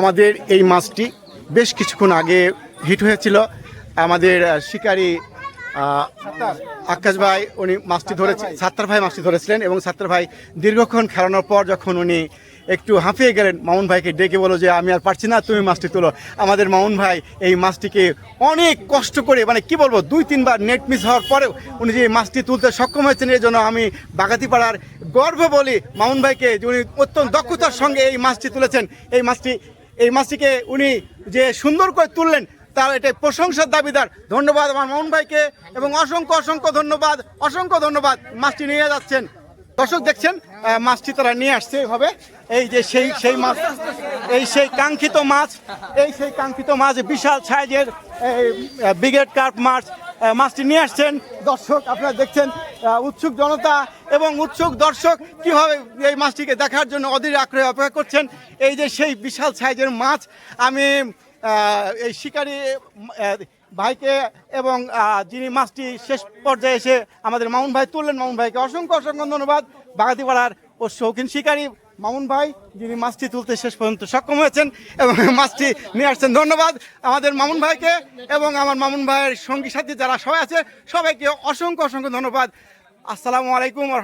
আমাদের এই মাছটি বেশ কিছুক্ষণ আগে হিট হয়েছিল। আমাদের শিকারী আকাশ ভাই উনি মাছটি ধরেছে, সাত্তার ভাই মাছটি ধরেছিলেন এবং সাত্তার ভাই দীর্ঘক্ষণ খেলানোর পর যখন উনি একটু হাঁপিয়ে গেলেন, মামুন ভাইকে ডেকে বলো যে আমি আর পারছি না, তুমি মাছটি তোলো। আমাদের মামুন ভাই এই মাছটিকে অনেক কষ্ট করে, মানে কি বলবো, 2-3বার নেট মিস হওয়ার পরেও উনি যে মাছটি তুলতে সক্ষম হয়েছেন, এই জন্য আমি বাগাতিপাড়ার গর্ব বলি মামুন ভাইকে যে উনি অত্যন্ত দক্ষতার সঙ্গে এই মাছটি তুলেছেন। এই মাছটিকে উনি যে সুন্দর করে তুললেন তার এটাই প্রশংসার দাবিদার। ধন্যবাদ আমার মামুন ভাইকে এবং অসংখ্য ধন্যবাদ। মাছটি নিয়ে যাচ্ছেন, দর্শক দেখছেন মাছটি তারা নিয়ে আসছে এভাবে। এই যে সেই মাছ, সেই কাঙ্ক্ষিত মাছ, বিশাল সাইজের ব্রিগেড কার্প মাছটি নিয়ে আসছেন। দর্শক আপনারা দেখছেন উৎসুক জনতা এবং উৎসুক দর্শক কিভাবে এই মাছটিকে দেখার জন্য অধীর আগ্রহে অপেক্ষা করছেন। এই যে সেই বিশাল সাইজের মাছ, আমি এই শিকারী ভাইকে এবং যিনি মাছটি শেষ পর্যায়ে এসে আমাদের মামুন ভাই তুললেন, মামুন ভাইকে অসংখ্য ধন্যবাদ। বাগাতিপাড়ার ও শৌখিন শিকারী মামুন ভাই যিনি মাছটি তুলতে শেষ পর্যন্ত সক্ষম হয়েছেন এবং মাছটি নিয়ে আসছেন। ধন্যবাদ আমাদের মামুন ভাইকে এবং আমার মামুন ভাইয়ের সঙ্গী সাথী যারা সবাই আছে সবাইকে অসংখ্য ধন্যবাদ। আসসালামু আলাইকুম।